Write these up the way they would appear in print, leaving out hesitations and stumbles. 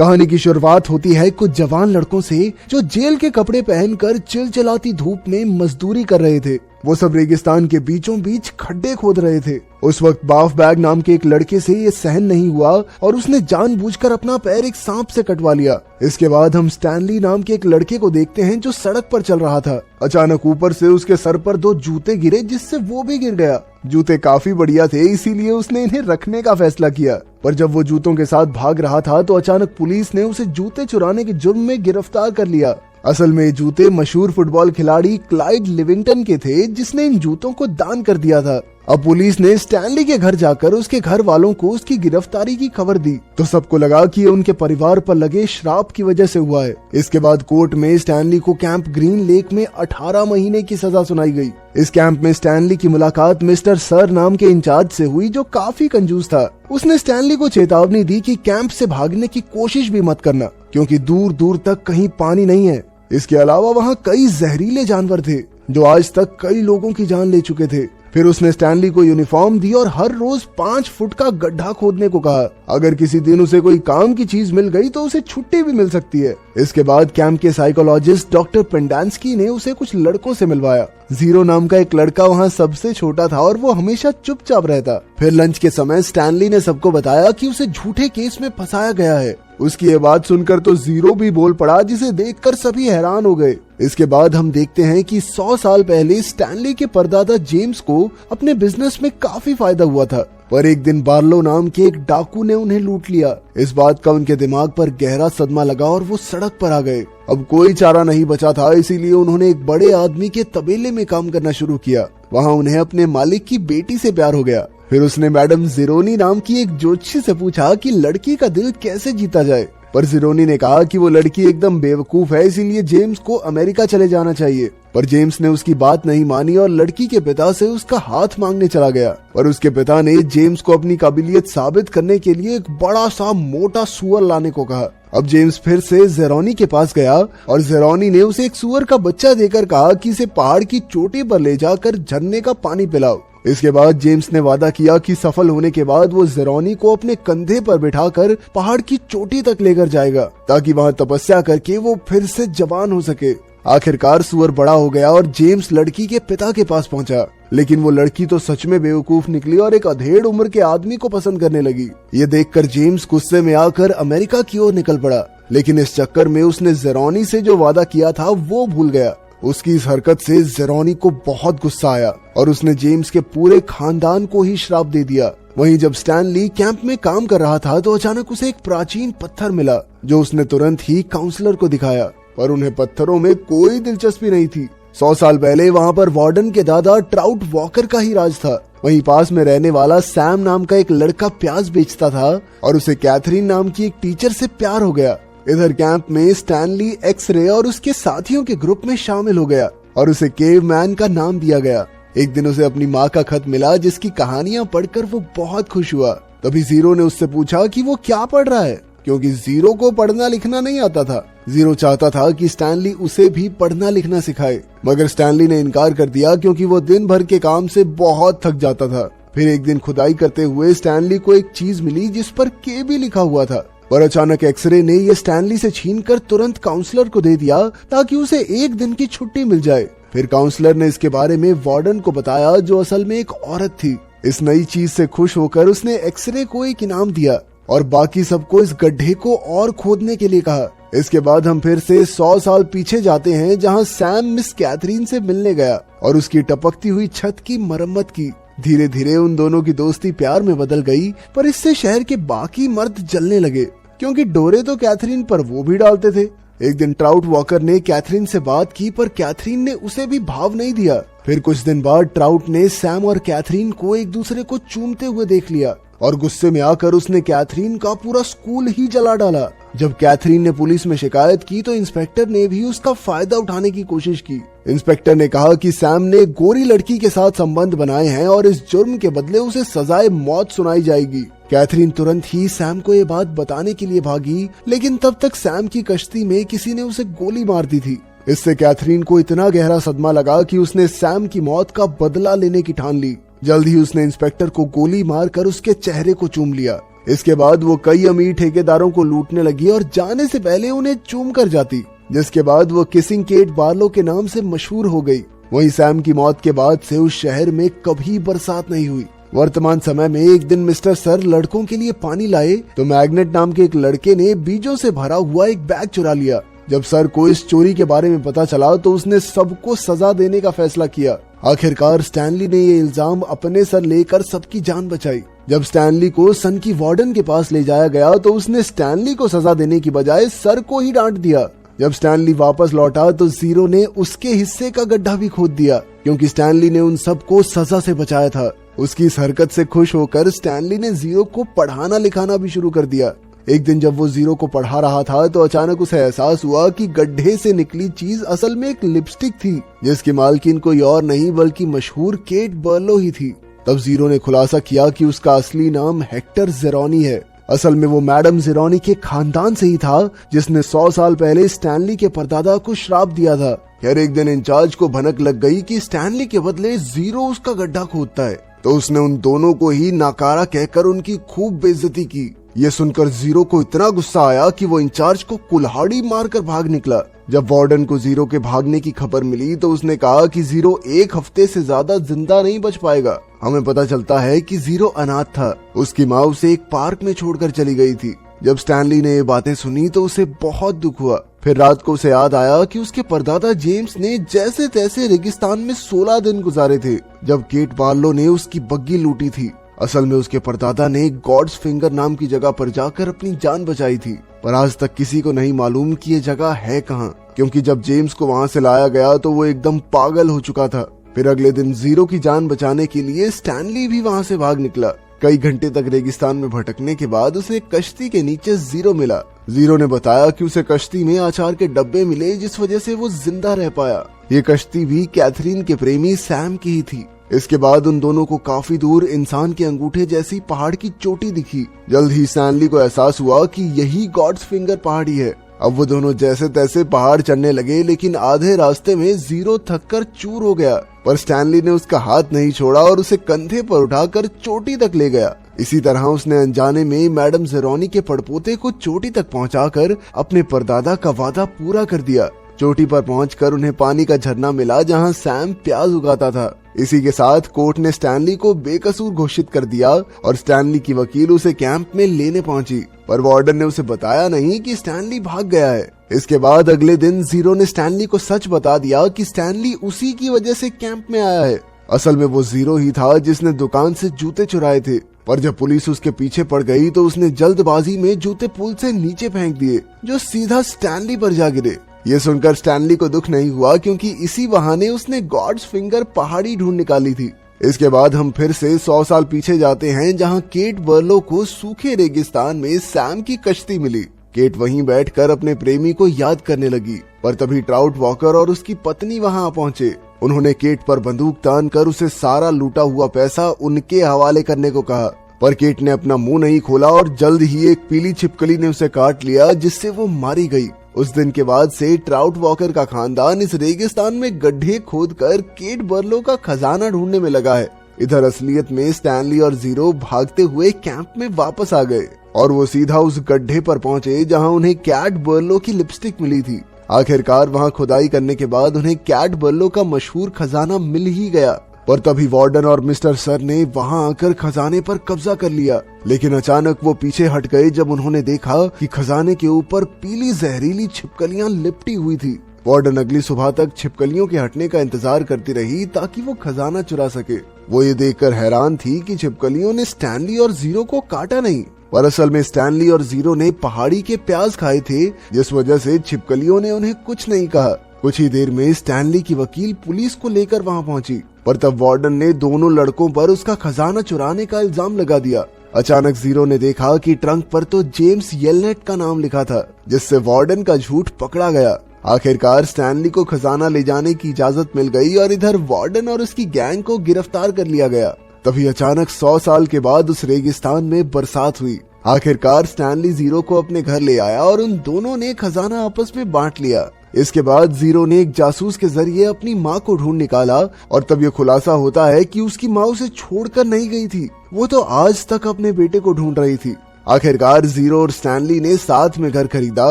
कहानी की शुरुआत होती है कुछ जवान लड़कों से जो जेल के कपड़े पहनकर चिलचिलाती धूप में मजदूरी कर रहे थे। वो सब रेगिस्तान के बीचों बीच खड्डे खोद रहे थे। उस वक्त बाफ बैग नाम के एक लड़के से ये सहन नहीं हुआ और उसने जानबूझकर अपना पैर एक सांप से कटवा लिया। इसके बाद हम स्टैनली नाम के एक लड़के को देखते हैं जो सड़क पर चल रहा था। अचानक ऊपर से उसके सर पर 2 जूते गिरे जिससे वो भी गिर गया। जूते काफी बढ़िया थे, इसीलिए उसने इन्हें रखने का फैसला किया। पर जब वो जूतों के साथ भाग रहा था तो अचानक पुलिस ने उसे जूते चुराने के जुर्म में गिरफ्तार कर लिया। असल में ये जूते मशहूर फुटबॉल खिलाड़ी क्लाइड लिविंगटन के थे जिसने इन जूतों को दान कर दिया था। अब पुलिस ने स्टैनली के घर जाकर उसके घर वालों को उसकी गिरफ्तारी की खबर दी तो सबको लगा कि ये उनके परिवार पर लगे श्राप की वजह से हुआ है। इसके बाद कोर्ट में स्टैनली को कैंप ग्रीन लेक में 18 महीने की सजा सुनाई गई। इस कैंप में स्टैनली की मुलाकात मिस्टर सर नाम के इंचार्ज से हुई जो काफी कंजूस था। उसने स्टैनली को चेतावनी दी कि कैंप से भागने की कोशिश भी मत करना क्योंकि दूर दूर तक कहीं पानी नहीं है। इसके अलावा वहाँ कई जहरीले जानवर थे जो आज तक कई लोगों की जान ले चुके थे। फिर उसने स्टैनली को यूनिफॉर्म दी और हर रोज 5 फुट का गड्ढा खोदने को कहा। अगर किसी दिन उसे कोई काम की चीज मिल गई तो उसे छुट्टी भी मिल सकती है। इसके बाद कैंप के साइकोलॉजिस्ट डॉक्टर पेंडांस्की ने उसे कुछ लड़कों से मिलवाया। जीरो नाम का एक लड़का वहाँ सबसे छोटा था और वो हमेशा चुपचाप रहता। फिर लंच के समय स्टैनली ने सबको बताया कि उसे झूठे केस में फंसाया गया है। उसकी ये बात सुनकर तो जीरो भी बोल पड़ा जिसे देखकर सभी हैरान हो गए। इसके बाद हम देखते हैं कि 100 साल पहले स्टैनली के परदादा जेम्स को अपने बिजनेस में काफी फायदा हुआ था, पर एक दिन बार्लो नाम के एक डाकू ने उन्हें लूट लिया। इस बात का उनके दिमाग पर गहरा सदमा लगा और वो सड़क पर आ गए। अब कोई चारा नहीं बचा था, इसीलिए उन्होंने एक बड़े आदमी के तबेले में काम करना शुरू किया। वहाँ उन्हें अपने मालिक की बेटी से प्यार हो गया। फिर उसने मैडम जिरोनी नाम की एक ज्योतिषी से पूछा कि लड़की का दिल कैसे जीता जाए, पर जिरोनी ने कहा कि वो लड़की एकदम बेवकूफ है, इसीलिए जेम्स को अमेरिका चले जाना चाहिए। पर जेम्स ने उसकी बात नहीं मानी और लड़की के पिता से उसका हाथ मांगने चला गया। पर उसके पिता ने जेम्स को अपनी काबिलियत साबित करने के लिए एक बड़ा सा मोटा सुअर लाने को कहा। अब जेम्स फिर से जेरोनी के पास गया और जेरोनी ने उसे एक सुअर का बच्चा देकर कहा कि इसे पहाड़ की चोटी पर ले जाकर झरने का पानी पिलाओ। इसके बाद जेम्स ने वादा किया कि सफल होने के बाद वो जेरोनी को अपने कंधे पर बिठाकर पहाड़ की चोटी तक लेकर जाएगा ताकि वहाँ तपस्या करके वो फिर से जवान हो सके। आखिरकार सुअर बड़ा हो गया और जेम्स लड़की के पिता के पास पहुंचा, लेकिन वो लड़की तो सच में बेवकूफ निकली और एक अधेड़ उम्र के आदमी को पसंद करने लगी। ये देखकर जेम्स गुस्से में आकर अमेरिका की ओर निकल पड़ा, लेकिन इस चक्कर में उसने जेरोनी से जो वादा किया था वो भूल गया। उसकी इस हरकत से जेरोनी को बहुत गुस्सा आया और उसने जेम्स के पूरे खानदान को ही श्राप दे दिया। वहीं जब स्टैनली कैंप में काम कर रहा था तो अचानक उसे एक प्राचीन पत्थर मिला जो उसने तुरंत ही काउंसलर को दिखाया, पर उन्हें पत्थरों में कोई दिलचस्पी नहीं थी। 100 साल पहले वहाँ पर वार्डन के दादा ट्राउट वॉकर का ही राज था। वहीं पास में रहने वाला सैम नाम का एक लड़का प्याज बेचता था और उसे कैथरीन नाम की एक टीचर से प्यार हो गया। इधर कैंप में स्टैनली एक्सरे और उसके साथियों के ग्रुप में शामिल हो गया और उसे केव मैन का नाम दिया गया। एक दिन उसे अपनी माँ का खत मिला जिसकी कहानियां पढ़कर वो बहुत खुश हुआ। तभी जीरो ने उससे पूछा कि वो क्या पढ़ रहा है, क्योंकि जीरो को पढ़ना लिखना नहीं आता था। जीरो चाहता था कि स्टैनली उसे भी पढ़ना लिखना सिखाए, मगर स्टैनली ने इनकार कर दिया क्योंकि वो दिन भर के काम से बहुत थक जाता था। फिर एक दिन खुदाई करते हुए स्टैनली को एक चीज मिली जिस पर के भी लिखा हुआ था, पर अचानक एक्सरे ने ये स्टैनली से छीनकर तुरंत काउंसलर को दे दिया ताकि उसे एक दिन की छुट्टी मिल जाए। फिर काउंसलर ने इसके बारे में वार्डन को बताया जो असल में एक औरत थी। इस नई चीज से खुश होकर उसने एक्सरे को एक इनाम दिया और बाकी सबको इस गड्ढे को और खोदने के लिए कहा। इसके बाद हम फिर से 100 साल पीछे जाते हैं जहाँ सैम मिस कैथरीन से मिलने गया और उसकी टपकती हुई छत की मरम्मत की। धीरे धीरे उन दोनों की दोस्ती प्यार में बदल गई, पर इससे शहर के बाकी मर्द जलने लगे क्योंकि डोरे तो कैथरीन पर वो भी डालते थे। एक दिन ट्राउट वॉकर ने कैथरीन से बात की, पर कैथरीन ने उसे भी भाव नहीं दिया। फिर कुछ दिन बाद ट्राउट ने सैम और कैथरीन को एक दूसरे को चूमते हुए देख लिया और गुस्से में आकर उसने कैथरीन का पूरा स्कूल ही जला डाला। जब कैथरीन ने पुलिस में शिकायत की तो इंस्पेक्टर ने भी उसका फायदा उठाने की कोशिश की। इंस्पेक्टर ने कहा कि सैम ने गोरी लड़की के साथ संबंध बनाए हैं और इस जुर्म के बदले उसे सजाए मौत सुनाई जाएगी। कैथरीन तुरंत ही सैम को ये बात बताने के लिए भागी, लेकिन तब तक सैम की कश्ती में किसी ने उसे गोली मार दी थी। इससे कैथरीन को इतना गहरा सदमा लगा कि उसने सैम की मौत का बदला लेने की ठान ली। जल्द ही उसने इंस्पेक्टर को गोली मारकर उसके चेहरे को चूम लिया। इसके बाद वो कई अमीर ठेकेदारों को लूटने लगी और जाने से पहले उन्हें चूम कर जाती, जिसके बाद वो किसिंग केट बार्लो के नाम से मशहूर हो गई। वहीं सैम की मौत के बाद से उस शहर में कभी बरसात नहीं हुई। वर्तमान समय में एक दिन मिस्टर सर लड़कों के लिए पानी लाए तो मैग्नेट नाम के एक लड़के ने बीजों से भरा हुआ एक बैग चुरा लिया। जब सर को इस चोरी के बारे में पता चला तो उसने सबको सजा देने का फैसला किया। आखिरकार स्टैनली ने ये इल्जाम अपने सर लेकर सबकी जान बचाई। जब स्टैनली को सन की वार्डन के पास ले जाया गया तो उसने स्टैनली को सजा देने की बजाय सर को ही डांट दिया। जब स्टैनली वापस लौटा तो जीरो ने उसके हिस्से का गड्ढा भी खोद दिया, क्योंकि स्टैनली ने उन सबको सजा से बचाया था। उसकी इस हरकत से खुश होकर स्टैनली ने जीरो को पढ़ाना लिखाना भी शुरू कर दिया। एक दिन जब वो जीरो को पढ़ा रहा था तो अचानक उसे एहसास हुआ कि गड्ढे से निकली चीज असल में एक लिपस्टिक थी, जिसकी मालकिन कोई और नहीं बल्कि मशहूर केट बार्लो ही थी। तब जीरो ने खुलासा किया कि उसका असली नाम हेक्टर जेरोनी है। असल में वो मैडम जेरोनी के खानदान से ही था, जिसने 100 साल पहले स्टैनली के परदादा को श्राप दिया था। यार एक दिन इंचार्ज को भनक लग गई कि स्टैनली के बदले जीरो उसका गड्ढा खोदता है, तो उसने उन दोनों को ही नाकारा कहकर उनकी खूब बेइज्जती की। ये सुनकर जीरो को इतना गुस्सा आया कि वो इंचार्ज को कुल्हाड़ी मारकर भाग निकला। जब वार्डन को जीरो के भागने की खबर मिली तो उसने कहा कि जीरो 1 हफ्ते से ज्यादा जिंदा नहीं बच पाएगा। हमें पता चलता है कि जीरो अनाथ था। उसकी माँ उसे एक पार्क में छोड़कर चली गई थी। जब स्टैनली ने ये बातें सुनी तो उसे बहुत दुख हुआ। फिर रात को उसे याद आया कि उसके परदादा जेम्स ने जैसे तैसे रेगिस्तान में 16 दिन गुजारे थे, जब केट बार्लो ने उसकी बग्गी लूटी थी। असल में उसके परदादा ने गॉड्स फिंगर नाम की जगह पर जाकर अपनी जान बचाई थी, पर आज तक किसी को नहीं मालूम कि ये जगह है कहाँ, क्योंकि जब जेम्स को वहाँ से लाया गया तो वो एकदम पागल हो चुका था। फिर अगले दिन जीरो की जान बचाने के लिए स्टैनली भी वहाँ से भाग निकला। कई घंटे तक रेगिस्तान में भटकने के बाद उसे कश्ती के नीचे जीरो मिला। जीरो ने बताया कि उसे कश्ती में अचार के डब्बे मिले, जिस वजह से वो जिंदा रह पाया। ये कश्ती भी कैथरीन के प्रेमी सैम की ही थी। इसके बाद उन दोनों को काफी दूर इंसान के अंगूठे जैसी पहाड़ की चोटी दिखी। जल्द ही स्टैनली को एहसास हुआ कि यही गॉड्स फिंगर पहाड़ी है। अब वो दोनों जैसे तैसे पहाड़ चढ़ने लगे, लेकिन आधे रास्ते में जीरो थककर चूर हो गया, पर स्टैनली ने उसका हाथ नहीं छोड़ा और उसे कंधे पर उठाकर चोटी तक ले गया। इसी तरह उसने अनजाने में मैडम जेरोनी के पड़पोते को चोटी तक पहुंचाकर अपने परदादा का वादा पूरा कर दिया। चोटी पर पहुंचकर उन्हें पानी का झरना मिला जहां सैम प्याज उगाता था। इसी के साथ कोर्ट ने स्टैनली को बेकसूर घोषित कर दिया और स्टैनली की वकील उसे कैंप में लेने पहुंची, पर वार्डन ने उसे बताया नहीं कि स्टैनली भाग गया है। इसके बाद अगले दिन जीरो ने स्टैनली को सच बता दिया कि स्टैनली उसी की वजह से कैंप में आया है। असल में वो जीरो ही था जिसने दुकान से जूते चुराए थे, पर जब पुलिस उसके पीछे पड़ गई तो उसने जल्दबाजी में जूते पुल से नीचे फेंक दिए, जो सीधा स्टैनली पर जा गिरे। ये सुनकर स्टैनली को दुख नहीं हुआ, क्योंकि इसी बहाने उसने गॉड्स फिंगर पहाड़ी ढूंढ निकाली थी। इसके बाद हम फिर से 100 साल पीछे जाते हैं, जहां केट बार्लो को सूखे रेगिस्तान में सैम की कश्ती मिली। केट वहीं बैठकर अपने प्रेमी को याद करने लगी, पर तभी ट्राउट वॉकर और उसकी पत्नी वहां आ पहुंचे। उन्होंने केट पर बंदूक तान कर उसे सारा लूटा हुआ पैसा उनके हवाले करने को कहा, पर केट ने अपना मुंह नहीं खोला और जल्द ही एक पीली छिपकली ने उसे काट लिया, जिससे वो मारी गई। उस दिन के बाद से ट्राउट वॉकर का खानदान इस रेगिस्तान में गड्ढे खोदकर केट बार्लो का खजाना ढूंढने में लगा है। इधर असलियत में स्टैनली और जीरो भागते हुए कैंप में वापस आ गए और वो सीधा उस गड्ढे पर पहुंचे जहां उन्हें कैट बार्लो की लिपस्टिक मिली थी। आखिरकार वहां खुदाई करने के बाद उन्हें कैट बार्लो का मशहूर खजाना मिल ही गया, पर तभी वार्डन और मिस्टर सर ने वहां आकर खजाने पर कब्जा कर लिया। लेकिन अचानक वो पीछे हट गए जब उन्होंने देखा कि खजाने के ऊपर पीली जहरीली छिपकलियां लिपटी हुई थी। वार्डन अगली सुबह तक छिपकलियों के हटने का इंतजार करती रही ताकि वो खजाना चुरा सके। वो ये देखकर हैरान थी कि छिपकलियों ने स्टैनली और जीरो को काटा नहीं, पर असल में स्टैनली और जीरो ने पहाड़ी के प्याज खाए थे, जिस वजह से छिपकलियों ने उन्हें कुछ नहीं कहा। कुछ ही देर में स्टैनली की वकील पुलिस को लेकर वहां पहुंची, पर तब वार्डन ने दोनों लड़कों पर उसका खजाना चुराने का इल्जाम लगा दिया। अचानक जीरो ने देखा कि ट्रंक पर तो जेम्स येलनेट का नाम लिखा था, जिससे वार्डन का झूठ पकड़ा गया। आखिरकार स्टैनली को खजाना ले जाने की इजाजत मिल गई और इधर वार्डन और उसकी गैंग को गिरफ्तार कर लिया गया। तभी अचानक 100 साल के बाद उस रेगिस्तान में बरसात हुई। आखिरकार स्टैनली जीरो को अपने घर ले आया और उन दोनों ने खजाना आपस में बांट लिया। इसके बाद जीरो ने एक जासूस के जरिए अपनी माँ को ढूंढ निकाला और तब ये खुलासा होता है कि उसकी माँ उसे छोड़कर नहीं गई थी, वो तो आज तक अपने बेटे को ढूंढ रही थी। आखिरकार जीरो और स्टैनली ने साथ में घर खरीदा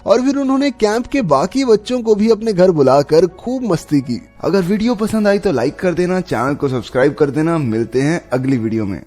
और फिर उन्होंने कैंप के बाकी बच्चों को भी अपने घर बुलाकर खूब मस्ती की। अगर वीडियो पसंद आई तो लाइक कर देना, चैनल को सब्सक्राइब कर देना। मिलते हैं अगली वीडियो में।